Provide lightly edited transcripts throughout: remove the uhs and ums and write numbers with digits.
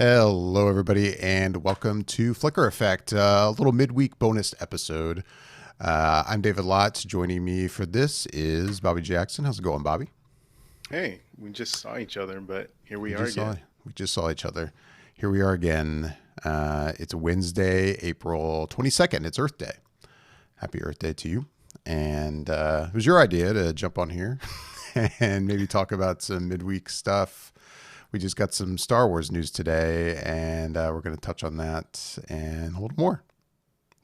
Hello, everybody, and welcome to Flicker Effect, a little midweek bonus episode. I'm David Lotz. Joining me for this is Bobby Jackson. How's it going, Bobby? Hey, we just saw each other, but here We we are just saw again. we just saw each other. Here we are again. It's Wednesday, April 22nd. It's Earth Day. Happy Earth Day to you. And it was your idea to jump on here and maybe talk about some midweek stuff. We just got some Star Wars news today, and we're going to touch on that and a little more.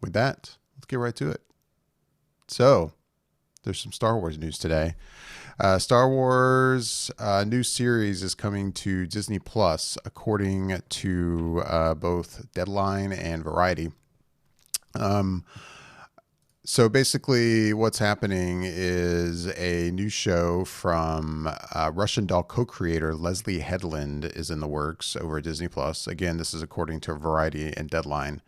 With that, let's get right to it. So, there's some Star Wars news today. Star Wars new series is coming to Disney Plus, according to both Deadline and Variety. Um, so basically, what's happening is a new show from Russian doll co-creator Leslye Headland is in the works over at Disney Plus. Again, this is according to Variety and Deadline.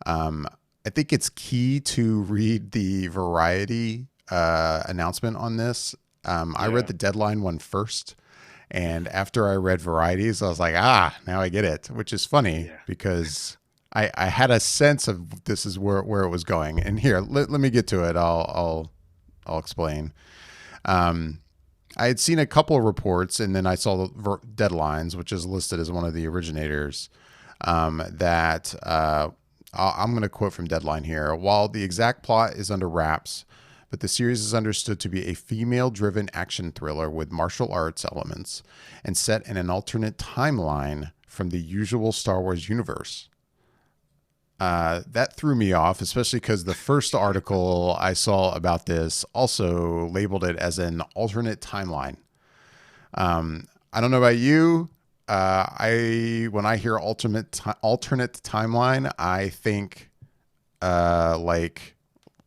Um, I think it's key to read the Variety announcement on this. I read Yeah, the Deadline one first, and after I read Varieties, I was like, now I get it, which is funny yeah. because I had a sense of this is where it was going. And here, let me get to it. I'll explain. Um, I had seen a couple of reports, and then I saw the Deadlines, which is listed as one of the originators. That I'm going to quote from Deadline here. While the exact plot is under wraps, but the series is understood to be a female driven action thriller with martial arts elements and set in an alternate timeline from the usual Star Wars universe. That threw me off, especially because the first article I saw about this also labeled it as an alternate timeline. I don't know about you. I when I hear alternate timeline, I think like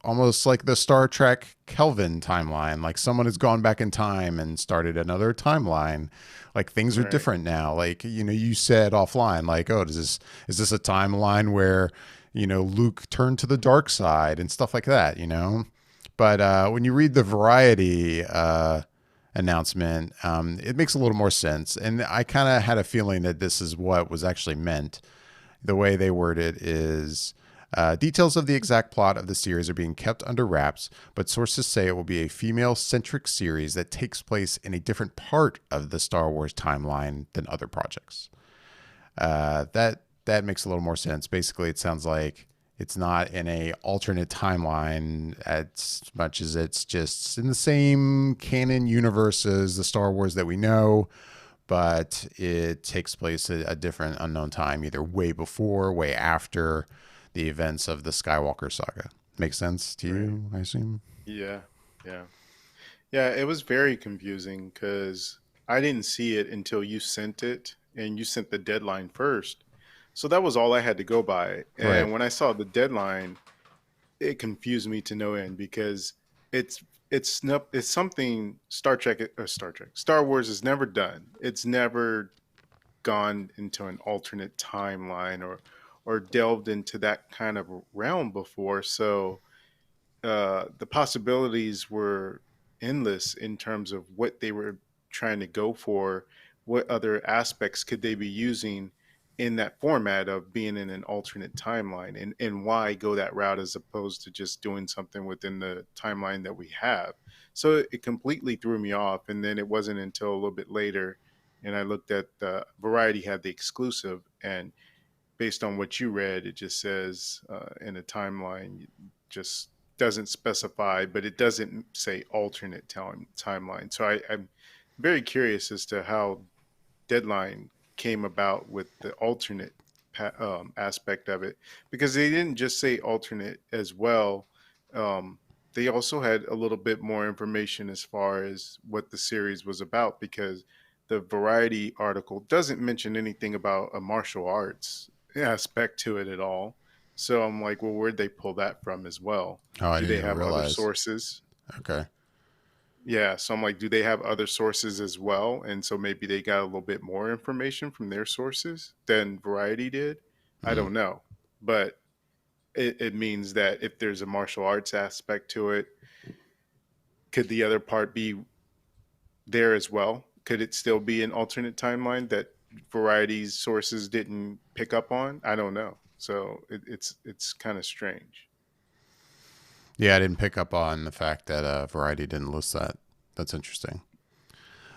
almost like the Star Trek Kelvin timeline. Like someone has gone back in time and started another timeline. Like things are Right. different now. Like you said offline, like, oh, is this a timeline where Luke turned to the dark side and stuff like that. But when you read the Variety announcement, it makes a little more sense. And I kind of had a feeling that this is what was actually meant. The way they word it is details of the exact plot of the series are being kept under wraps, but sources say it will be a female centric series that takes place in a different part of the Star Wars timeline than other projects. That makes a little more sense. Basically, it sounds like it's not in a alternate timeline as much as it's just in the same canon universe as the Star Wars that we know, but it takes place at a different unknown time, either way before, way after the events of the Skywalker saga. Makes sense to Right. you, I assume? Yeah, yeah. Yeah, it was very confusing because I didn't see it until you sent it and you sent the deadline first. So that was all I had to go by. Right. And when I saw the deadline, it confused me to no end because it's it's something Star Wars has never done. It's never gone into an alternate timeline or delved into that kind of realm before. So the possibilities were endless in terms of what they were trying to go for. What other aspects could they be using in that format of being in an alternate timeline, and why go that route as opposed to just doing something within the timeline that we have? So it completely threw me off. And then it wasn't until a little bit later, and I looked at the Variety had the exclusive, and based on what you read, it just says in a timeline, just doesn't specify, but it doesn't say alternate timeline. So I'm very curious as to how Deadline came about with the alternate aspect of it, because they didn't just say alternate as well. They also had a little bit more information as far as what the series was about, because the Variety article doesn't mention anything about a martial arts aspect to it at all. So I'm like, well, where'd they pull that from as well? Oh, I Do didn't they even have other realize. sources? Okay. Yeah, so I'm like, do they have other sources as well? And so maybe they got a little bit more information from their sources than Variety did. I Mm. don't know. But it means that if there's a martial arts aspect to it, could the other part be there as well? Could it still be an alternate timeline that Variety's sources didn't pick up on. I don't know. So it's kind of strange. Yeah, I didn't pick up on the fact that Variety didn't list that. That's interesting.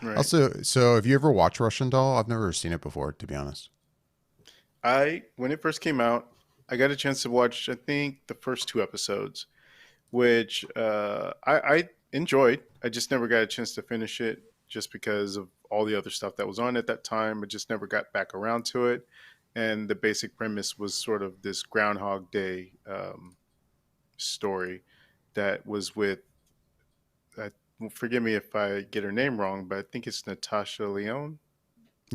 Right. Also, so have you ever watched Russian Doll? I've never seen it before, to be honest. I when it first came out, I got a chance to watch I think the first two episodes, which I enjoyed. I just never got a chance to finish it just because of all the other stuff that was on at that time. I just never got back around to it. And the basic premise was sort of this Groundhog Day story that was with, I, forgive me if I get her name wrong, but I think it's Natasha Leone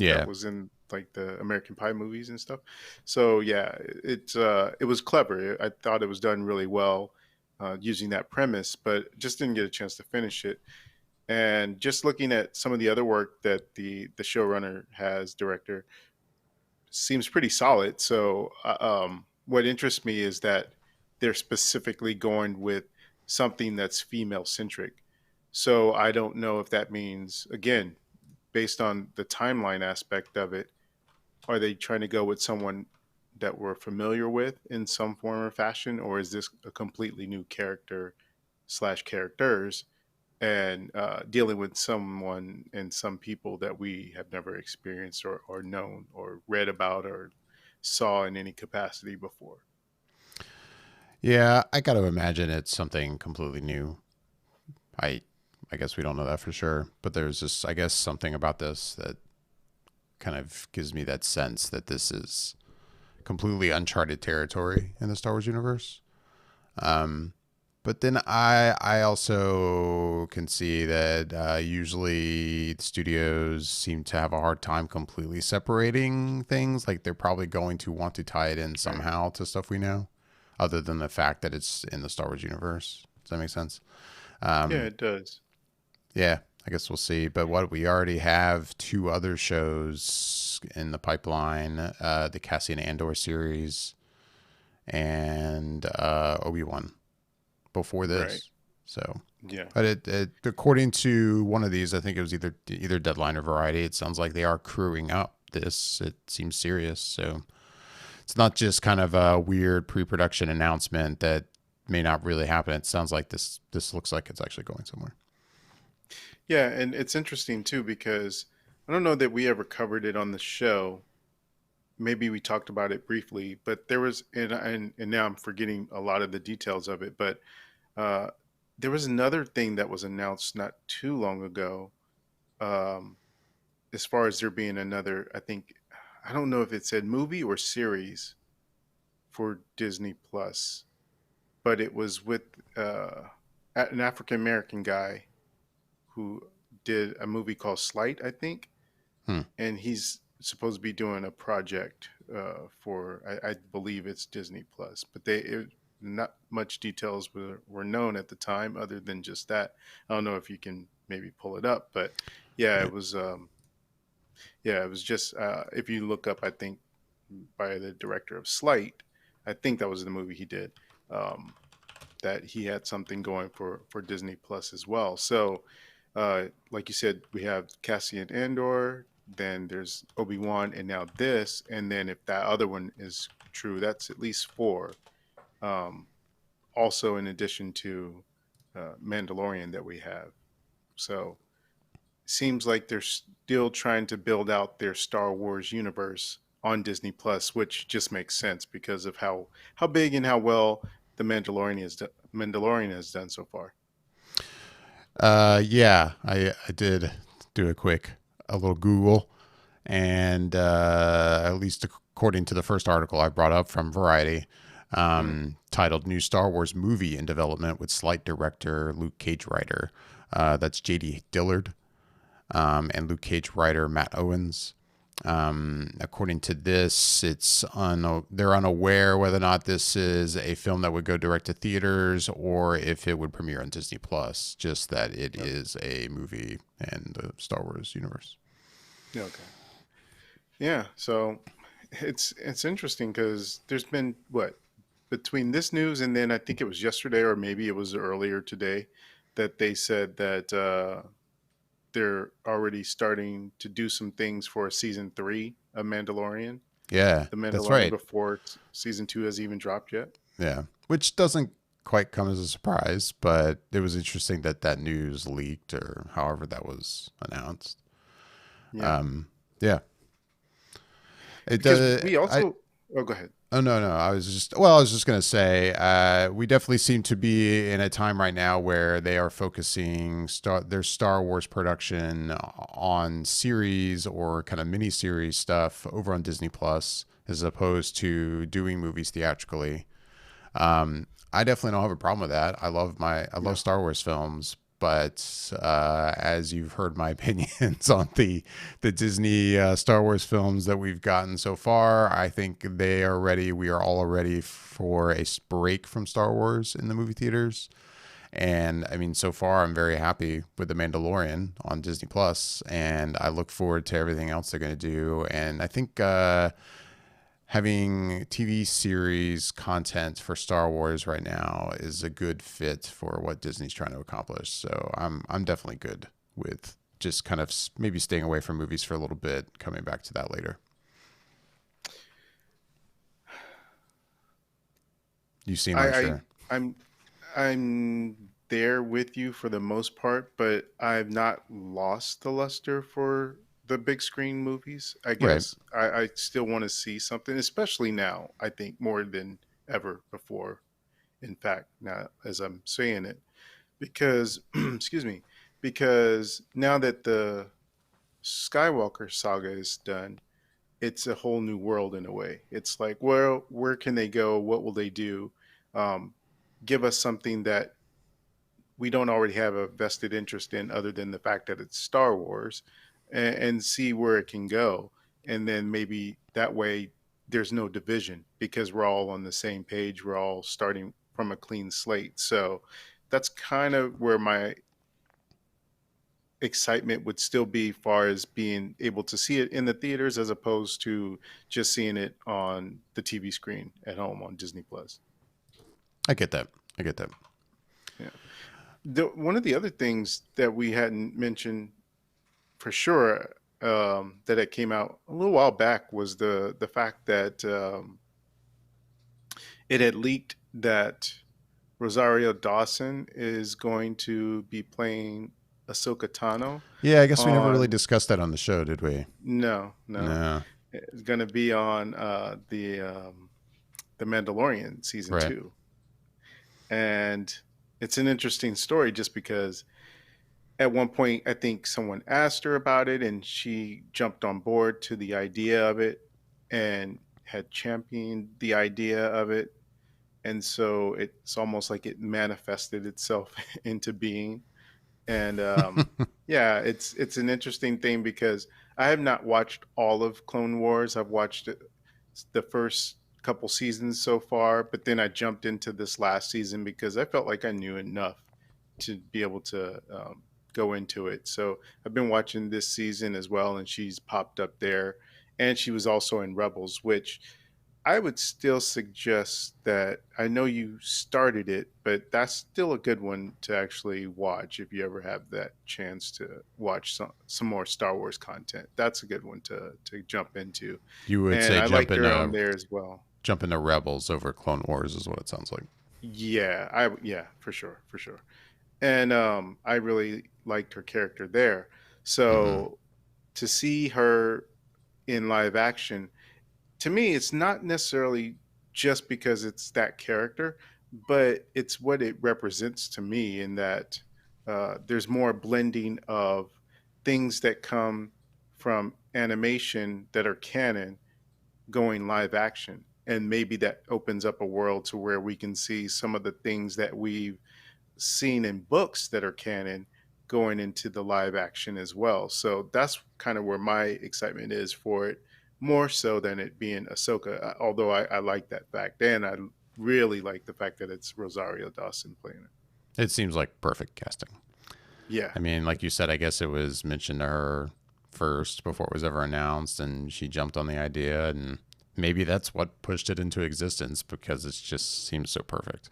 that Yeah. was in like the American Pie movies and stuff. So yeah, it was clever. I thought it was done really well using that premise, but just didn't get a chance to finish it. And just looking at some of the other work that the showrunner has, director, seems pretty solid. So what interests me is that they're specifically going with something that's female centric. So I don't know if that means, again, based on the timeline aspect of it, are they trying to go with someone that we're familiar with in some form or fashion, or is this a completely new character slash characters and dealing with someone and some people that we have never experienced or known or read about or saw in any capacity before? Yeah, I got to imagine it's something completely new. I I guess we don't know that for sure, but there's just I guess something about this that kind of gives me that sense that this is completely uncharted territory in the Star Wars universe. Um, but then I also can see that usually the studios seem to have a hard time completely separating things. Like they're probably going to want to tie it in Right. somehow to stuff we know, other than the fact that it's in the Star Wars universe. Does that make sense? Yeah, Um, it does. yeah, I guess we'll see. But what we already have two other shows in the pipeline: the Cassian Andor series and Obi-Wan before Right. this. So, Yeah. but according to one of these, I think it was either Deadline or Variety. It sounds like they are crewing up this. It seems serious. So it's not just kind of a weird pre-production announcement that may not really happen. It sounds like this looks like it's actually going somewhere. Yeah, and it's interesting too because I don't know that we ever covered it on the show. Maybe we talked about it briefly, but there was, and now I'm forgetting a lot of the details of it, but uh, there was another thing that was announced not too long ago. Um, as far as there being another, I think, I don't know if it said movie or series for Disney Plus, but it was with uh, an African American guy who did a movie called Slight, I think, Hmm. and he's supposed to be doing a project for, I believe it's Disney Plus, but not much details were known at the time other than just that. I don't know if you can maybe pull it up, but yeah, Yeah. it was just if you look up, I think by the director of Slight, I think that was the movie he did. Um, that he had something going for Disney Plus as well. So, like you said, we have Cassian Andor, then there's Obi-Wan, and now this, and then if that other one is true, that's at least four. Um, also, in addition to Mandalorian that we have. So, seems like they're still trying to build out their Star Wars universe on Disney Plus, which just makes sense because of how big and how well the Mandalorian has done so far. Yeah, I did do a little Google, and at least according to the first article I brought up from Variety, Mm, titled "New Star Wars Movie in Development with Slight Director Luke Cage Writer." That's J.D. Dillard and Luke Cage writer Matt Owens. According to this, they're unaware whether or not this is a film that would go direct to theaters or if it would premiere on Disney Plus. Just that it okay. is a movie in the Star Wars universe. Okay. Yeah. So it's interesting because there's been what between this news and then I think it was yesterday or maybe it was earlier today that they said that they're already starting to do some things for season 3 of Mandalorian. Yeah, The that's Mandalorian right. before season 2 has even dropped yet. Yeah, which doesn't quite come as a surprise, but it was interesting that that news leaked or however that was announced. Yeah, Yeah, it because does. we I also. Oh, go ahead. Oh no, I was just gonna say we definitely seem to be in a time right now where they are focusing their Star Wars production on series or kind of mini series stuff over on Disney Plus as opposed to doing movies theatrically. I definitely don't have a problem with that. I love No. Star Wars films, but as you've heard my opinions on the Disney Star Wars films that we've gotten so far, I think they are ready. We are all ready for a break from Star Wars in the movie theaters. And I mean, so far, I'm very happy with The Mandalorian on Disney Plus, and I look forward to everything else they're going to do. And I think having TV series content for Star Wars right now is a good fit for what Disney's trying to accomplish. So I'm definitely good with just kind of maybe staying away from movies for a little bit, coming back to that later. You've seen, I'm I, I sure. I'm I'm there with you for the most part, but I've not lost the luster for the big screen movies. I Right. guess I still want to see something, especially now. I think more than ever before. In fact, now as I'm saying it, because excuse me, because now that the Skywalker saga is done, it's a whole new world in a way. It's like, well, where can they go? What will they do? Um, Give us something that we don't already have a vested interest in, other than the fact that it's Star Wars, and see where it can go. And then maybe that way there's no division because we're all on the same page. We're all starting from a clean slate. So that's kind of where my excitement would still be, far as being able to see it in the theaters as opposed to just seeing it on the TV screen at home on Disney Plus. I get that. I get that. Yeah. One of the other things that we hadn't mentioned for sure, that it came out a little while back, was the fact that it had leaked that Rosario Dawson is going to be playing Ahsoka Tano Yeah, I guess we never really on. discussed that on the show, did we? No, no. No. It's going to be on the Mandalorian season Right. 2, and it's an interesting story just because at one point I think someone asked her about it, and she jumped on board to the idea of it and had championed the idea of it, and so it's almost like it manifested itself into being. And yeah, it's an interesting thing because I have not watched all of Clone Wars. I've watched the first couple seasons so far, but then I jumped into this last season because I felt like I knew enough to be able to go into it. So I've been watching this season as well, and she's popped up there, and she was also in Rebels, which I would still suggest that. I know you started it, but that's still a good one to actually watch if you ever have that chance to watch some more Star Wars content. That's a good one to jump into, You would and say I liked her on there as well. jump into Rebels over Clone Wars is what it sounds like. Yeah, for sure, for sure. And I really liked her character there. Mm-hmm. So to see her in live action, to me, it's not necessarily just because it's that character, but it's what it represents to me, in that there's more blending of things that come from animation that are canon going live action. And maybe that opens up a world to where we can see some of the things that we've seen in books that are canon going into the live action as well. So that's kind of where my excitement is for it, more so than it being Ahsoka. Although I like that fact, and I really like the fact that it's Rosario Dawson playing it. It seems like perfect casting. Yeah, I mean, like you said, I guess it was mentioned to her first before it was ever announced, and she jumped on the idea, and maybe that's what pushed it into existence because it just seems so perfect.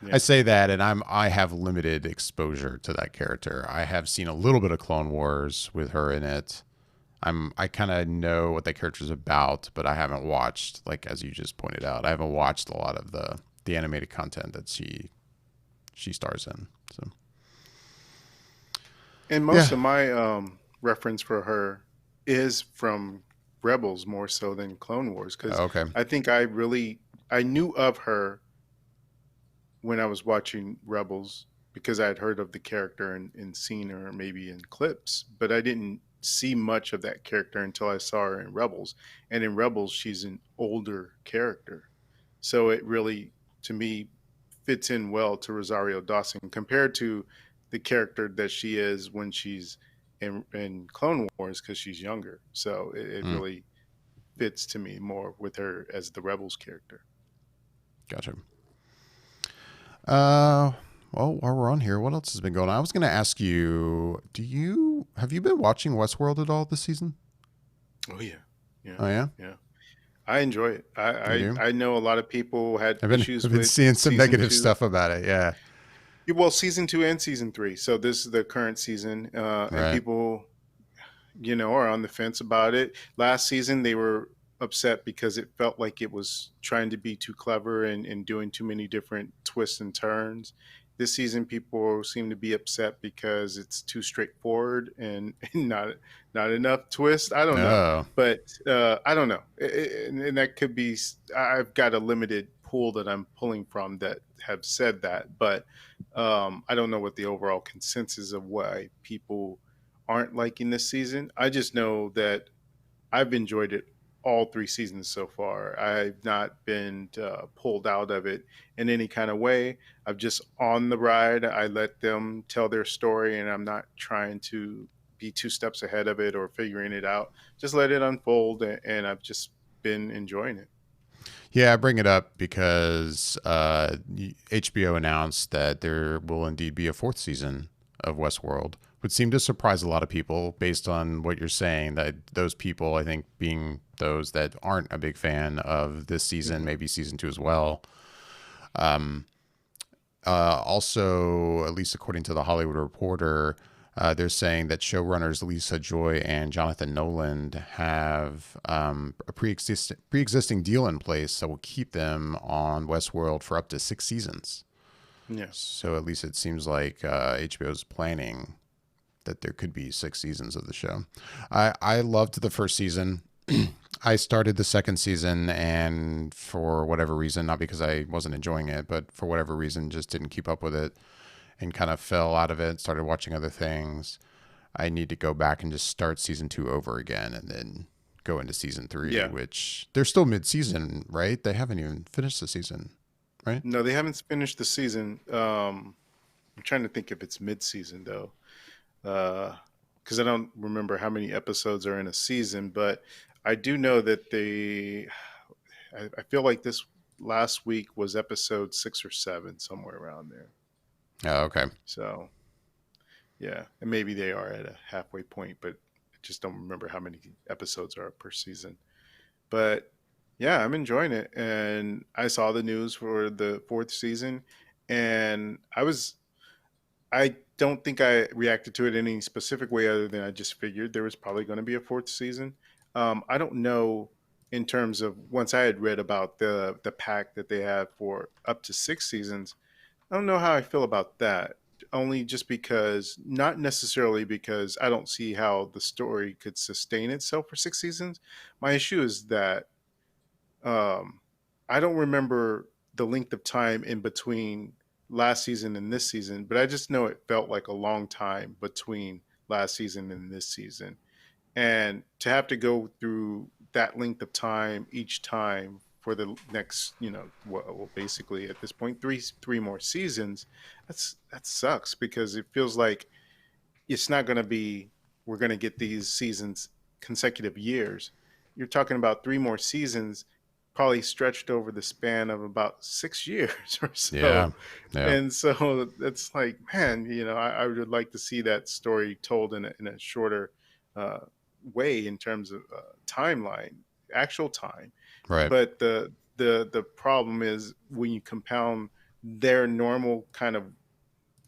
I Yeah. say that, and I have limited exposure to that character. I have seen a little bit of Clone Wars with her in it. I kind of know what that character's about, but I haven't watched, like as you just pointed out, I haven't watched a lot of the animated content that she stars in. So And yeah. most of my reference for her is from Rebels more so than Clone Wars, because Okay. I think I knew of her when I was watching Rebels because I had heard of the character and seen her maybe in clips, but I didn't see much of that character until I saw her in Rebels. And in Rebels, she's an older character. So it really, to me, fits in well to Rosario Dawson compared to the character that she is when she's in Clone Wars because she's younger. So it Mm, really fits to me more with her as the Rebels character. gotcha. Uh, well, while we're on here, what else has been going on? I was going to ask you, have you been watching Westworld at all this season? Oh yeah, yeah, Oh yeah, yeah. I enjoy it. you do. I know a lot of people had I've issues been with seeing some season negative two. stuff about it. Yeah. Yeah, well, season two and season three. So this is the current season, and Right. people, are on the fence about it. Last season, they were upset because it felt like it was trying to be too clever and doing too many different twists and turns. This season, people seem to be upset because it's too straightforward and not enough twist. I don't know, Oh. but I don't know, and that could be. I've got a limited pool that I'm pulling from that have said that, but I don't know what the overall consensus of why people aren't liking this season. I just know that I've enjoyed it all three seasons so far. I've not been pulled out of it in any kind of way. I'm just on the ride. I let them tell their story, and I'm not trying to be two steps ahead of it or figuring it out. Just let it unfold, and I've just been enjoying it. Yeah, I bring it up because HBO announced that there will indeed be a fourth season of Westworld, which seemed to surprise a lot of people based on what you're saying. That those people, I think, being those that aren't a big fan of this season, Hmm. maybe season two as well. Also, at least according to the Hollywood Reporter, they're saying that showrunners Lisa Joy and Jonathan Nolan have a pre-existing deal in place that will keep them on Westworld for up to 6 seasons. Yeah. So at least it seems like HBO is planning that there could be 6 seasons of the show. I loved the first season. I started the second season, and for whatever reason, not because I wasn't enjoying it, but for whatever reason, just didn't keep up with it and kind of fell out of it, started watching other things. I need to go back and just start season two over again and then go into season three, Yeah. which they're still mid season, right? They haven't even finished the season, right? No, they haven't finished the season. I'm trying to think if it's mid-season though, because I don't remember how many episodes are in a season. But I do know that I feel like this last week was episode 6 or 7, somewhere around there. Oh, okay. So yeah, and maybe they are at a halfway point, but I just don't remember how many episodes are per season. But yeah, I'm enjoying it, and I saw the news for the fourth season, and I don't think I reacted to it in any specific way other than I just figured there was probably going to be a fourth season. I don't know in terms of once I had read about the pack that they have for up to 6 seasons. I don't know how I feel about that. Only just because, not necessarily because I don't see how the story could sustain itself for 6 seasons. My issue is that um, I don't remember the length of time in between last season and this season, but I just know it felt like a long time between last season and this season. And to have to go through that length of time each time for the next, well, basically at this point, three more seasons, that sucks because it feels like it's not going to be we're going to get these seasons consecutive years. You're talking about three more seasons, probably stretched over the span of about 6 years or Yeah. so. Yeah. And so it's like, man, I would like to see that story told in a shorter uh, way in terms of timeline, actual time. Right. But the problem is when you compound their normal kind of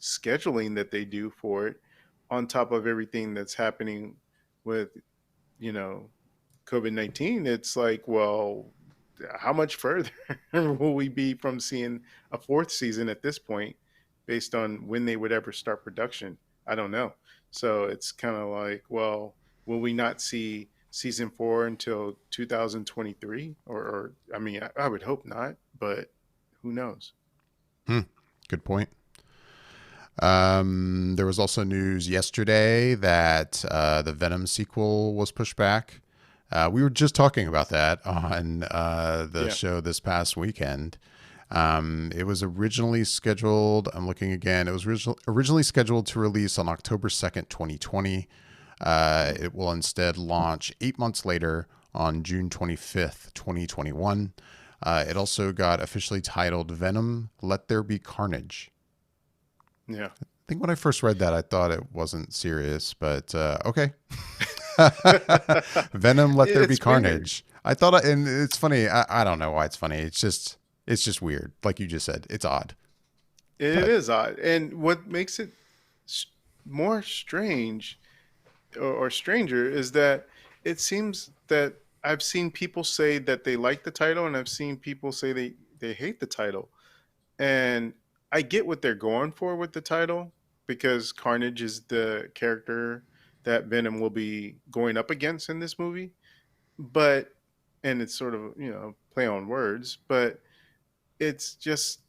scheduling that they do for it, on top of everything that's happening with, you know, COVID-19, it's like, well, how much further will we be from seeing a fourth season at this point, based on when they would ever start production? I don't know. So it's kind of like, well, will we not see season four until 2023? Or I mean, I would hope not, but who knows? Hmm. Good point. There was also news yesterday that the Venom sequel was pushed back. We were just talking about that on the Yeah. show this past weekend. It was originally scheduled, I'm looking again, it was originally scheduled to release on October 2nd, 2020. It will instead launch 8 months later on June 25th, 2021. It also got officially titled Venom Let There Be Carnage. Yeah. I think when I first read that, I thought it wasn't serious, but okay. Venom, Let There Be It's weird. Carnage. I thought, and it's funny. I don't know why it's funny. It's just weird. Like you just said, it's odd. It But is odd. And what makes it s- more strange, or stranger, is that it seems that I've seen people say that they like the title, and I've seen people say they hate the title. And I get what they're going for with the title, because Carnage is the character that Venom will be going up against in this movie. But, and it's sort of, play on words, but it's just,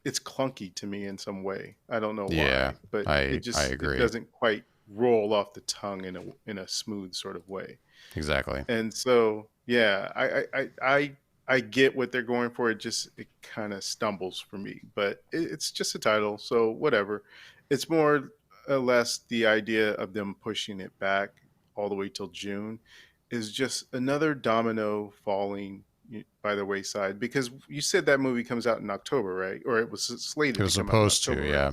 it's clunky to me in some way. I don't know yeah, why, but I it agree. doesn't quite roll off the tongue in a smooth sort of way. Exactly. And so, yeah, I get what they're going for. It kind of stumbles for me, but it's just a title, so whatever. It's more or less the idea of them pushing it back all the way till June is just another domino falling by the wayside, because you said that movie comes out in October, right? Or it was It slated to was come out in supposed October, to. right? Yeah.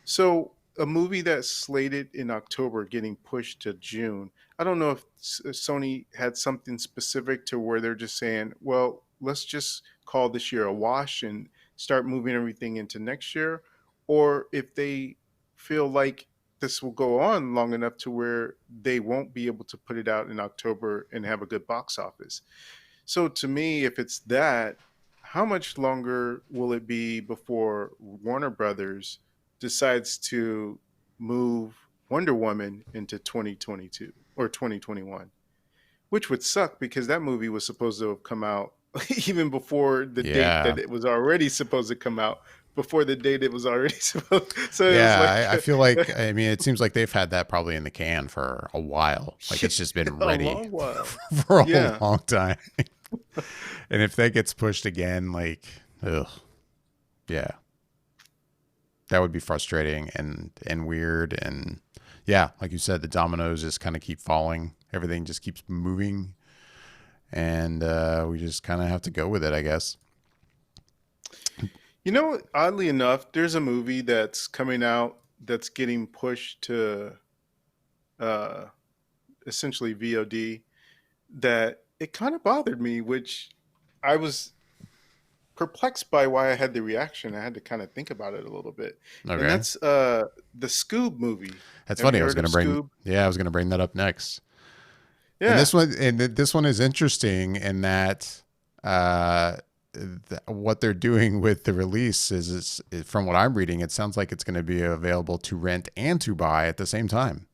So a movie that's slated in October getting pushed to June. I don't know if Sony had something specific to where they're just saying, well, let's just call this year a wash and start moving everything into next year, or if they feel like this will go on long enough to where they won't be able to put it out in October and have a good box office. So to me, if it's that, how much longer will it be before Warner Brothers decides to move Wonder Woman into 2022 or 2021? Which would suck, because that movie was supposed to have come out even before the date Yeah. that it was already supposed to come out, before the date it was already supposed. So it was Yeah. like I feel like, I mean, it seems like they've had that probably in the can for a while. Like it's just been a ready long while. for a Yeah. long time. And if that gets pushed again, like, ugh, yeah, that would be frustrating and weird. And yeah, like you said, the dominoes just kind of keep falling. Everything just keeps moving, and we just kind of have to go with it, I guess. Oddly enough, there's a movie that's coming out that's getting pushed to uh, essentially VOD, that it kind of bothered me, which I was perplexed by why I had the reaction. I had to kind of think about it a little bit. And Okay, that's the Scoob movie. that's Have funny. you heard of Scoob? I was gonna bring that up next. Yeah. And this one is interesting in that uh, what they're doing with the release from what I'm reading, it sounds like it's going to be available to rent and to buy at the same time.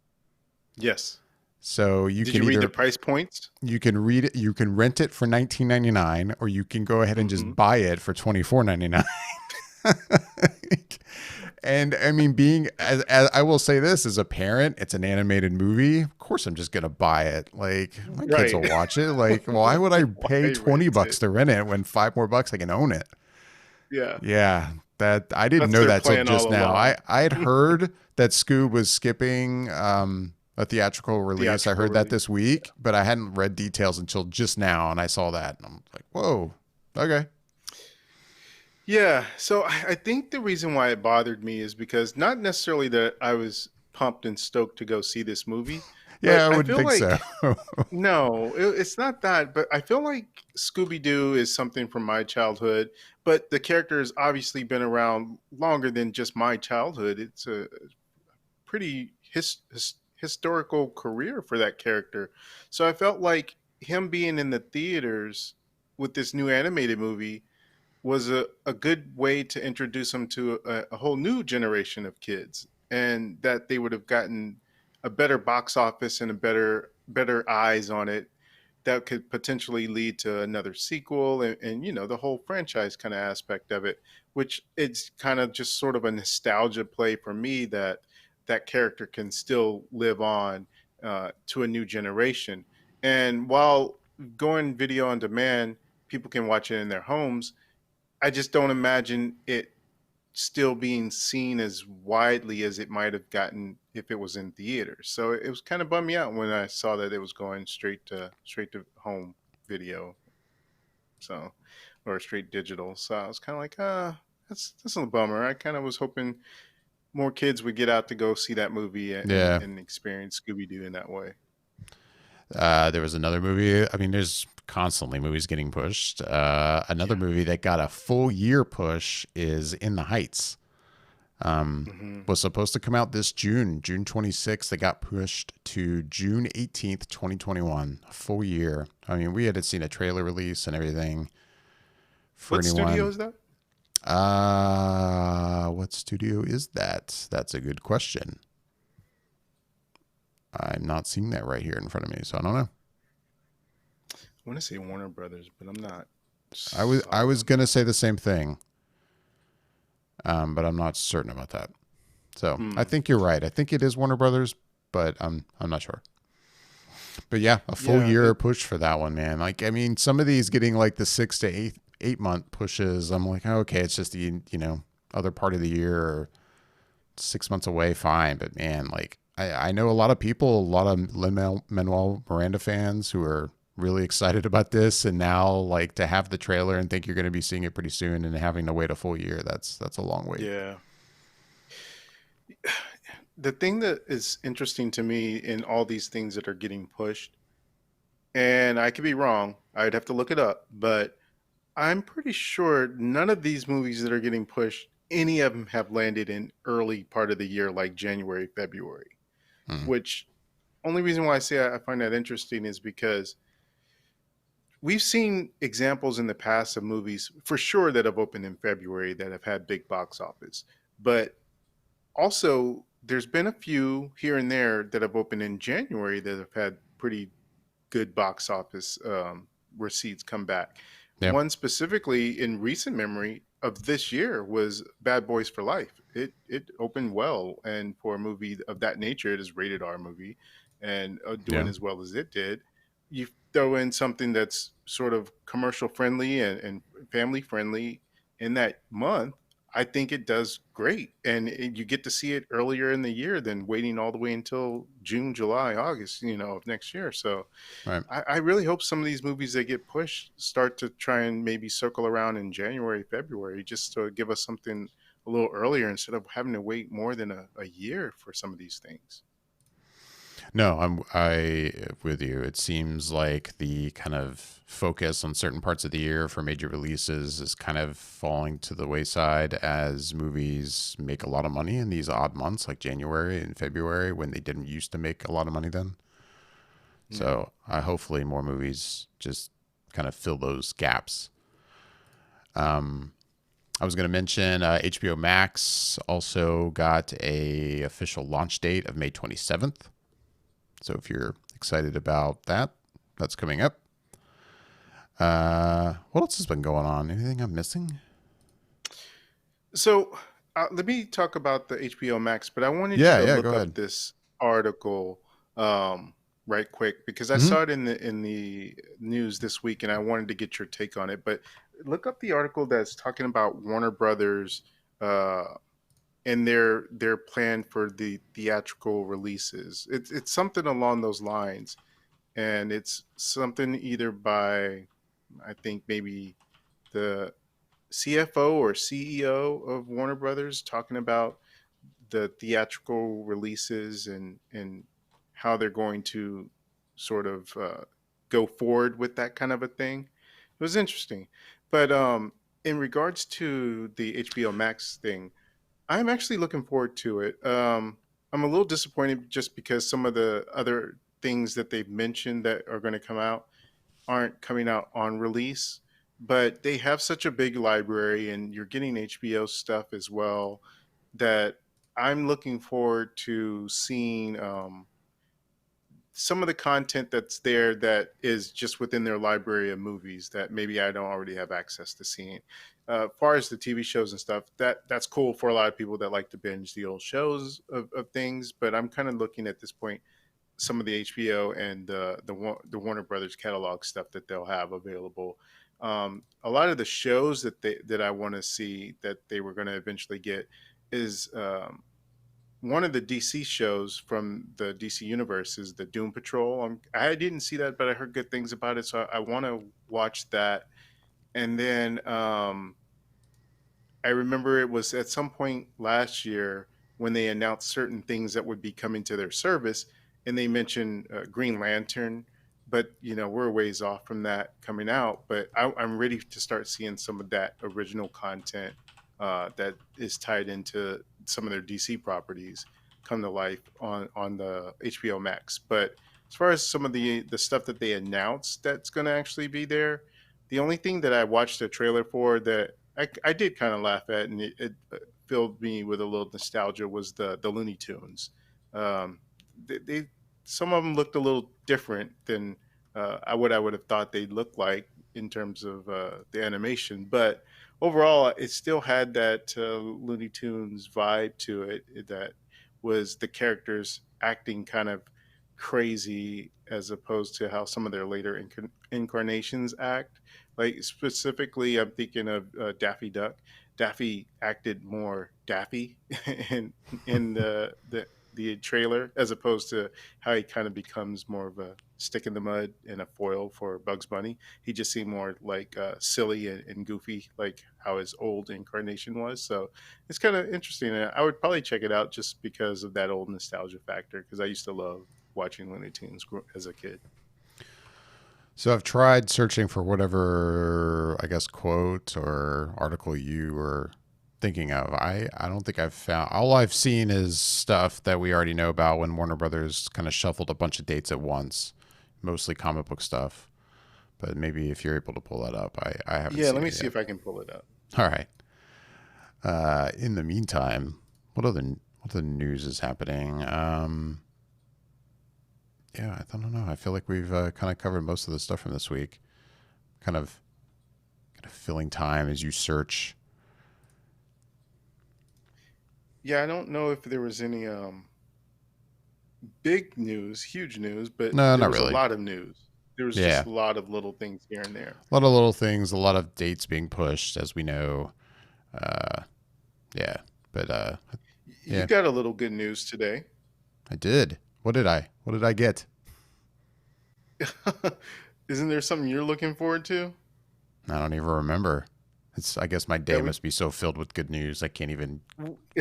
Yes. So Did you read the price points? you can rent it for 19.99, or you can go ahead and Mm-hmm. just buy it for 24.99. And I mean, being as I will say this as a parent, it's an animated movie. Of course, I'm just gonna buy it. Like my kids Right. will watch it. Like, why would I pay Why 20 rent bucks it? to rent it when 5 more bucks I can own it? Yeah. Yeah, that I didn't That's know their that till plan all just now. along. I had heard that Scoob was skipping a theatrical release. I Theatrical heard that release. this week, but I hadn't read details until just now, and I saw that, and I'm like, whoa, okay, Yeah, so I think the reason why it bothered me is because not necessarily that I was pumped and stoked to go see this movie, Yeah, But I I wouldn't feel think so. like no, it's not that. But I feel like Scooby Doo is something from my childhood. But the character has obviously been around longer than just my childhood. It's a pretty historical career for that character. So I felt like him being in the theaters with this new animated movie was a good way to introduce them to a whole new generation of kids, and that they would have gotten a better box office and a better eyes on it, that could potentially lead to another sequel, and the whole franchise kind of aspect of it, which it's kind of just sort of a nostalgia play for me, that that character can still live on to a new generation. And while going video on demand, people can watch it in their homes. I just don't imagine it still being seen as widely as it might have gotten if it was in theaters. So it was kind of bummed me out when I saw that it was going straight to home video, so, or straight digital. So I was kind of like, that's a bummer. I kind of was hoping more kids would get out to go see that movie and Yeah. and experience Scooby Doo in that way. There was another movie. I mean, there's constantly movies getting pushed. Another Yeah. movie that got a full year push is In the Heights. Hmm. Was supposed to come out this June, June 26th. They got pushed to June 18th, 2021. A full year. I mean, we had seen a trailer release and everything for What studio anyone. is that? What studio is that? That's a good question. I'm not seeing that right here in front of me, so I don't know. I want to say Warner Brothers, but I'm not I was solid. gonna say the same thing, but I'm not certain about that. So I Hmm. think you're right. I think it is Warner Brothers, but I'm not sure. But yeah, a full Yeah. year push for that one, man. Like I mean, some of these getting like the 6 to 8 month pushes. I'm like, oh, okay, it's just the other part of the year or 6 months away, fine. But man, like I know a lot of people, a lot of Lin Manuel Miranda fans who are really excited about this, and now like to have the trailer and think you're going to be seeing it pretty soon, and having to wait a full year. That's a long wait. Yeah. The thing that is interesting to me in all these things that are getting pushed, and I could be wrong, I'd have to look it up, but I'm pretty sure none of these movies that are getting pushed, any of them have landed in early part of the year, like January, February. Hmm. Which, only reason why I say I find that interesting is because we've seen examples in the past of movies for sure that have opened in February that have had big box office. But also, there's been a few here and there that have opened in January that have had pretty good box office receipts come back. Yeah. One specifically in recent memory of this year was Bad Boys for Life. It opened well, and for a movie of that nature, it is rated R movie, and doing Yeah. as well as it did. You throw in something that's sort of commercial friendly and family friendly in that month, I think it does great, and you get to see it earlier in the year than waiting all the way until June, July, August, of next year. So Right. I really hope some of these movies that get pushed start to try and maybe circle around in January, February, just to give us something a little earlier instead of having to wait more than a year for some of these things. No, I with you. It seems like the kind of focus on certain parts of the year for major releases is kind of falling to the wayside as movies make a lot of money in these odd months like January and February when they didn't used to make a lot of money then. Yeah. So hopefully more movies just kind of fill those gaps. Um, I was going to mention HBO Max also got a official launch date of May 27th. So if you're excited about that, that's coming up. What else has been going on? Anything I'm missing? So let me talk about the HBO Max, but I wanted you Yeah, to yeah, go look up ahead. this article right quick because I Hmm. saw it in the news this week, and I wanted to get your take on it. But look up the article that's talking about Warner Brothers uh, and their plan for the theatrical releases. It's something along those lines, and it's something either by I think maybe the CFO or CEO of Warner Brothers talking about the theatrical releases and how they're going to sort of go forward with that kind of a thing. It was interesting. But in regards to the HBO Max thing, I'm actually looking forward to it. I'm a little disappointed just because some of the other things that they've mentioned that are going to come out aren't coming out on release, but they have such a big library and you're getting HBO stuff as well that I'm looking forward to seeing some of the content that's there that is just within their library of movies that maybe I don't already have access to seeing. As far as the TV shows and stuff, that's cool for a lot of people that like to binge the old shows of things. But I'm kind of looking at this point some of the HBO and the Warner Brothers catalog stuff that they'll have available. A lot of the shows that I want to see that they were going to eventually get is one of the DC shows from the DC universe is the Doom Patrol. I didn't see that, but I heard good things about it, so I want to watch that. And then I remember it was at some point last year when they announced certain things that would be coming to their service, and they mentioned Green Lantern, but we're a ways off from that coming out. But I'm ready to start seeing some of that original content that is tied into some of their DC properties come to life on the HBO Max. But as far as some of the stuff that they announced that's going to actually be there, the only thing that I watched a trailer for that I did kind of laugh at, and it filled me with a little nostalgia, was the Looney Tunes. Um, they some of them looked a little different than what I would have thought they'd look like in terms of the animation, but overall, it still had that Looney Tunes vibe to it. That was the characters acting kind of crazy as opposed to how some of their later incarnations act. Like specifically, I'm thinking of Daffy Duck. Daffy acted more Daffy in the trailer as opposed to how he kind of becomes more of a stick in the mud and a foil for Bugs Bunny. He just seemed more like silly and goofy, like how his old incarnation was. So it's kind of interesting. And I would probably check it out just because of that old nostalgia factor, because I used to love watching Looney Tunes as a kid. So I've tried searching for whatever, I guess, quote or article you were thinking of. I don't think I've found, all I've seen is stuff that we already know about when Warner Brothers kind of shuffled a bunch of dates at once, mostly comic book stuff. But maybe if you're able to pull that up, I haven't Yeah, seen let me it see yet. if I can pull it up. All right. In the meantime, what other news is happening? Yeah, I don't know. I feel like we've kind of covered most of the stuff from this week. Kind of filling time as you search. Yeah, I don't know if there was any big news, huge news, but No, there not was a really. lot of news. There was just Yeah, a lot of little things here and there. a lot of little things, a lot of dates being pushed, as we know. Uh, yeah, but You yeah, got a little good news today. I did. What did I? What did I get? Isn't there something you're looking forward to? I don't even remember. It's. I guess my day Yeah, must be so filled with good news I can't even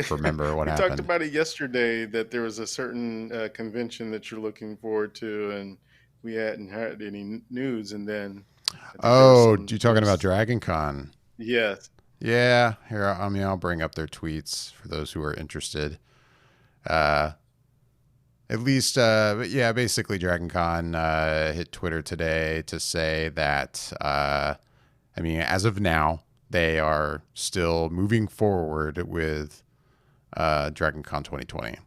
remember what we talked happened. about it yesterday that there was a certain convention that you're looking forward to, and we hadn't heard any news. And then I think there was Oh, some. you There talking about was Dragon Con? yes, Yeah, here. I mean, I'll bring up their tweets for those who are interested. Uh, at least, but yeah, basically, Dragon Con hit Twitter today to say that, I mean, as of now, they are still moving forward with Dragon Con 2020.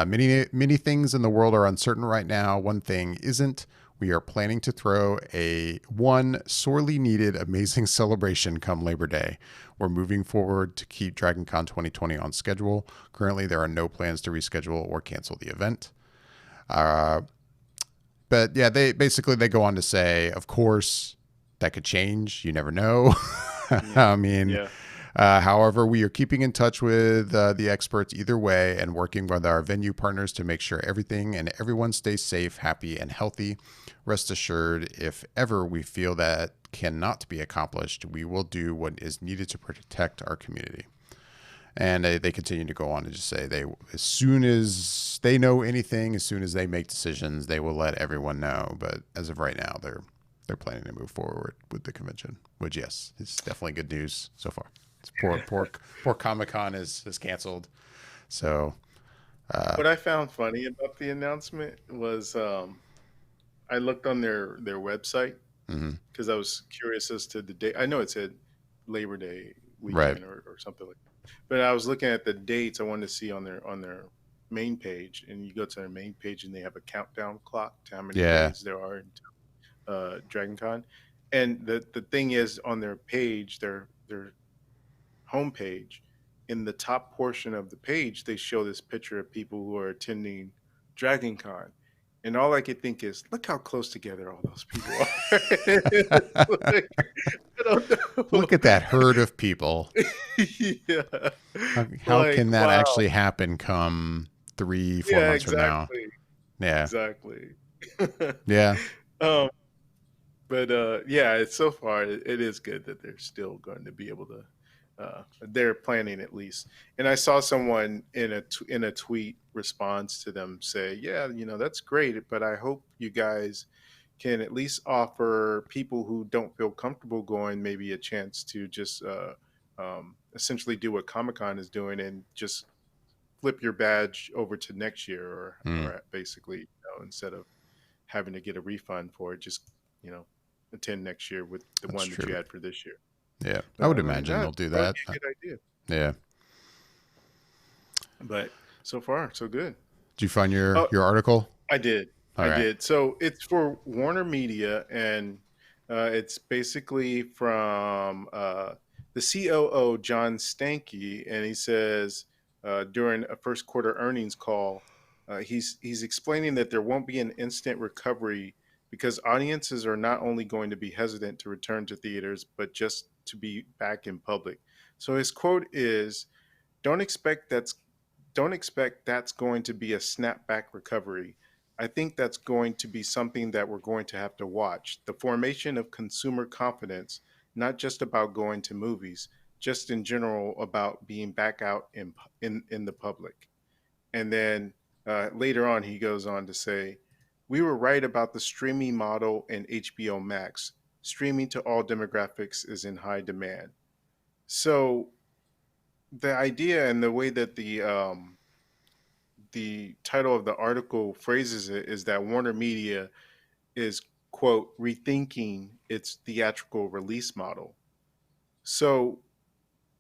Many things in the world are uncertain right now. One thing isn't. We are planning to throw a one sorely needed amazing celebration come Labor Day. We're moving forward to keep Dragon Con 2020 on schedule. Currently, there are no plans to reschedule or cancel the event. Uh, but yeah, they go on to say, of course, that could change. You never know. yeah, I mean, yeah. however, we are keeping in touch with the experts either way and working with our venue partners to make sure everything and everyone stays safe, happy, and healthy. Rest assured, if ever we feel that cannot be accomplished, we will do what is needed to protect our community. And they continue to go on to just say they, as soon as they know anything, as soon as they make decisions, they will let everyone know. But as of right now, they're planning to move forward with the convention, which yes, it's definitely good news so far. It's poor Comic Con is canceled. So What I found funny about the announcement was I looked on their website mhm. because I was curious as to the date. I know it said Labor Day Right, weekend or something like that. But I was looking at the dates I wanted to see on their main page, and you go to their main page and they have a countdown clock to how many yeah, days there are in Dragon Con. And the thing is on their page, their homepage, in the top portion of the page, they show this picture of people who are attending Dragon Con. And all I could think is, look how close together all those people are. It's like, I don't know. look at that herd of people. Yeah. How Like, can that wow. actually happen come three, four Yeah, months from now? exactly. Yeah, Exactly. yeah, um, but yeah, it's so far it is good that they're still going to be able to. They're planning at least, and I saw someone in in a tweet response to them say, "Yeah, you know that's great, but I hope you guys can at least offer people who don't feel comfortable going maybe a chance to just essentially do what Comic Con is doing and just flip your badge over to next year mm, or basically instead of having to get a refund for it, just you know attend next year with the that's one that you true. had for this year. Yeah, I But would I'm like, imagine that's they'll do probably that. a good idea. Yeah. But so far, so good. Did you find Oh, your article? I did. All I right. did. So it's for Warner Media, and it's basically from the COO, John Stankey, and he says during a first quarter earnings call, he's explaining that there won't be an instant recovery because audiences are not only going to be hesitant to return to theaters, but just to be back in public. So his quote is, "Don't expect that's going to be a snapback recovery. I think that's going to be something that we're going to have to watch. The formation of consumer confidence, not just about going to movies, just in general about being back out in the public." And then later on, he goes on to say, "We were right about the streaming model and HBO Max. Streaming to all demographics is in high demand." So the idea and the way that the title of the article phrases it is that Warner Media is, quote, rethinking its theatrical release model. So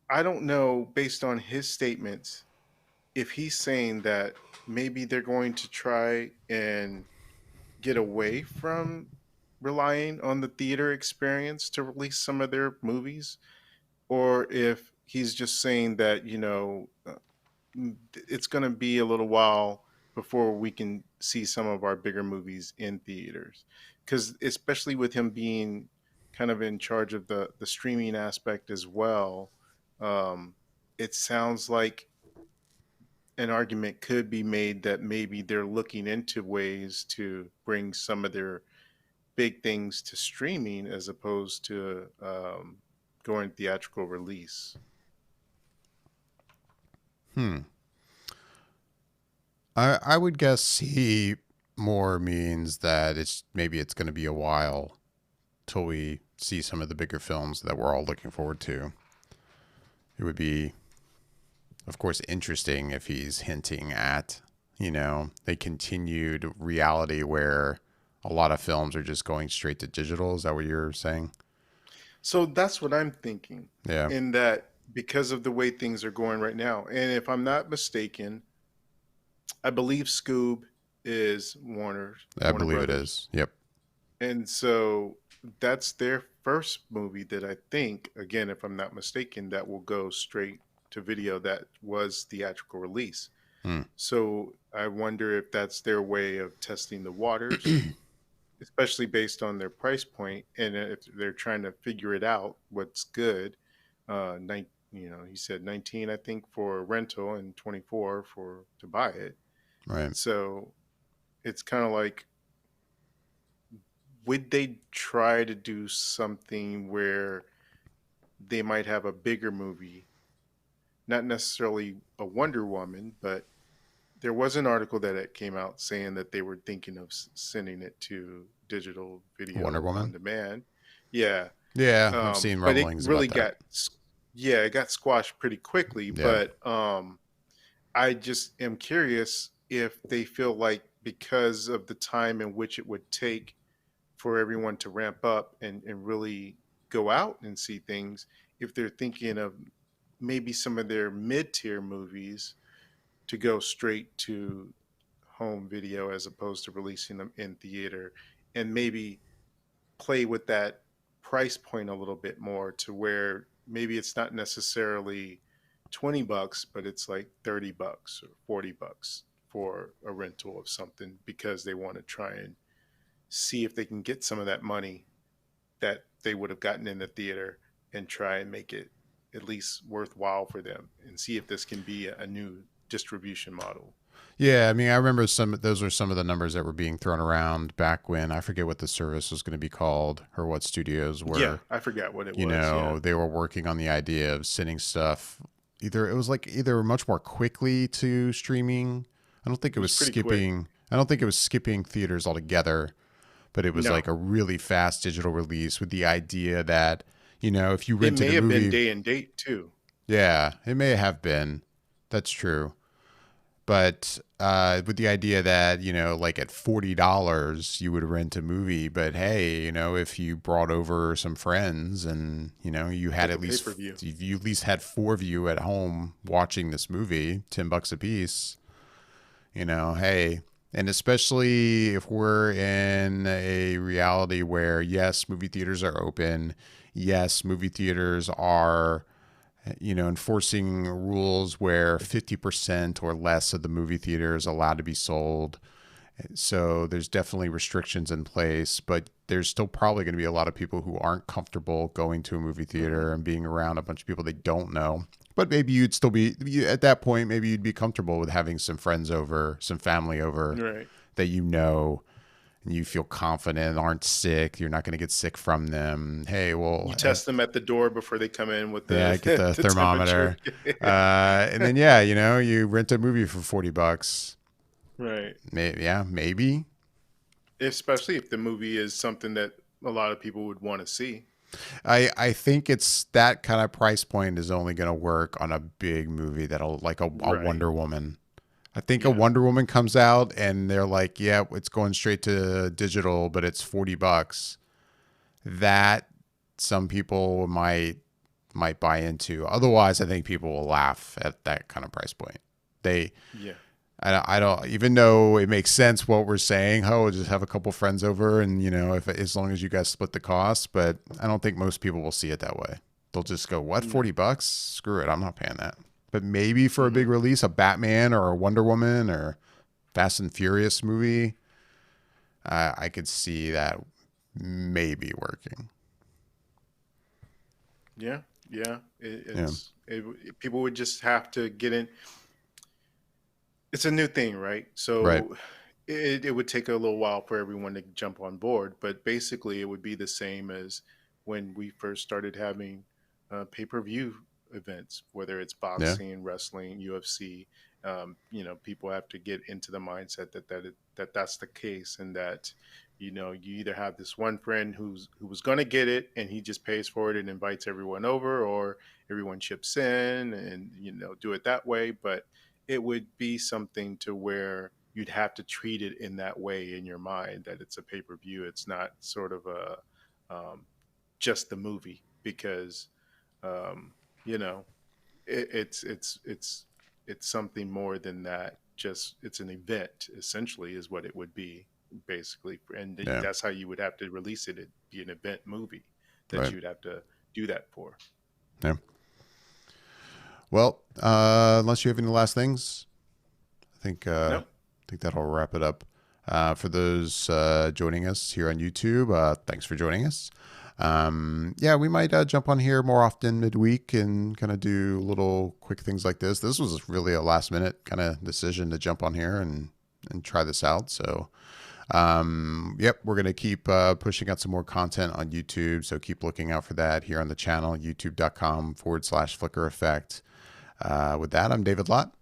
I don't know, based on his statements, if he's saying that maybe they're going to try and get away from relying on the theater experience to release some of their movies, or if he's just saying that, it's going to be a little while before we can see some of our bigger movies in theaters, because especially with him being kind of in charge of the streaming aspect as well, um, it sounds like an argument could be made that maybe they're looking into ways to bring some of their big things to streaming as opposed to going theatrical release. Hmm. I would guess he more means that it's going to be a while till we see some of the bigger films that we're all looking forward to. It would be, of course, interesting if he's hinting at, a continued reality where a lot of films are just going straight to digital. Is that what you're saying? So that's what I'm thinking, Yeah, in that because of the way things are going right now. And if I'm not mistaken, I believe Scoob is I Warner believe it Brothers. is. Yep. And so that's their first movie that I think, again, if I'm not mistaken, that will go straight to video that was theatrical release. Hmm. So I wonder if that's their way of testing the waters, especially based on their price point, and if they're trying to figure it out, what's good. He said 19, I think, for rental and 24 for to buy it. Right. So it's kind of like, would they try to do something where they might have a bigger movie not necessarily a Wonder Woman, but there was an article that came out saying that they were thinking of sending it to digital Wonder video on Woman. demand. Yeah, Yeah, I've seen but it rumblings really about that. got, yeah, it got squashed pretty quickly. Yeah. But I just am curious if they feel like because of the time in which it would take for everyone to ramp up and really go out and see things, if they're thinking of maybe some of their mid-tier movies to go straight to home video as opposed to releasing them in theater, and maybe play with that price point a little bit more to where maybe it's not necessarily $20, but it's like $30 or $40 for a rental of something because they want to try and see if they can get some of that money that they would have gotten in the theater and try and make it at least worthwhile for them and see if this can be a new distribution model. Yeah, I mean, I remember those were some of the numbers that were being thrown around back when I forget what the service was going to be called or what studios Yeah, were, I forgot what it was. Yeah. they were working on the idea of sending stuff either it was like either much more quickly to streaming. I don't think it It was was pretty quick. skipping. I don't think it was skipping theaters altogether, but it was No, like a really fast digital release with the idea that, if you it rented may a have been movie, day and date too. yeah, it may have been. That's true. But with the idea that, like at $40, you would rent a movie. But hey, if you brought over some friends and, you had Like a at pay least, per view. you at least had four of you at home watching this movie, $10 a piece, hey. And especially if we're in a reality where, yes, movie theaters are open. Yes, movie theaters are enforcing rules where 50% or less of the movie theater is allowed to be sold. So there's definitely restrictions in place, but there's still probably going to be a lot of people who aren't comfortable going to a movie Hmm. theater and being around a bunch of people they don't know. But maybe you'd still be, at that point, maybe you'd be comfortable with having some friends over, some family over Right. that and you feel confident, aren't sick. You're not going to get sick from them. Hey, You well, test them at the door before they come in with yeah, the get the the temperature. thermometer. And then, yeah, you rent a movie for $40. Right. Yeah, maybe. Especially if the movie is something that a lot of people would want to see. I think it's that kind of price point is only going to work on a big movie that'll like a Right. Wonder Woman. I think a Yeah. Wonder Woman comes out and they're like, yeah, it's going straight to digital, but it's $40. That some people might buy into. Otherwise, I think people will laugh at that kind of price point. They Yeah. I don't even though it makes sense what we're saying. Oh, we'll just have a couple friends over, and if as long as you guys split the cost. But I don't think most people will see it that way. They'll just go, "What, No. $40? Screw it, I'm not paying that." But maybe for a big Hmm. release, a Batman or a Wonder Woman or Fast and Furious movie, I could see that maybe working. Yeah. Yeah. Yeah, People would just have to get in. It's a new thing, right? right. So it would take a little while for everyone to jump on board, but basically it would be the same as when we first started having pay-per-view events, whether it's Yeah, boxing, wrestling, UFC. People have to get into the mindset that that's the case, and that you either have this one friend who was going to get it and he just pays for it and invites everyone over, or everyone chips in and do it that way. But it would be something to where you'd have to treat it in that way in your mind, that it's a pay-per-view. It's not sort of a um, just the movie, because um, you know it's something more than that. Just it's an event essentially is what it would be, basically, and yeah, that's how you would have to release it. It'd be an event movie that right. you'd have to do that for. Yeah. Well, unless you have any last things, I No. think that'll wrap it up. For those joining us here on YouTube, thanks for joining us. Yeah, we might jump on here more often midweek and kind of do little quick things like this. This was really a last minute kind of decision to jump on here and try this out. So, yep, we're going to keep pushing out some more content on YouTube. So keep looking out for that here on the channel, youtube.com/Flicker Effect. With that, I'm David Lott.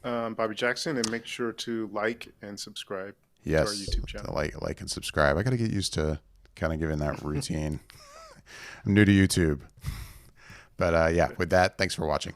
Bobby Jackson, and make sure to like and subscribe to our Yes, YouTube channel. like and subscribe. I got to get used to kind of giving that routine. I'm new to YouTube. But yeah, with that, thanks for watching.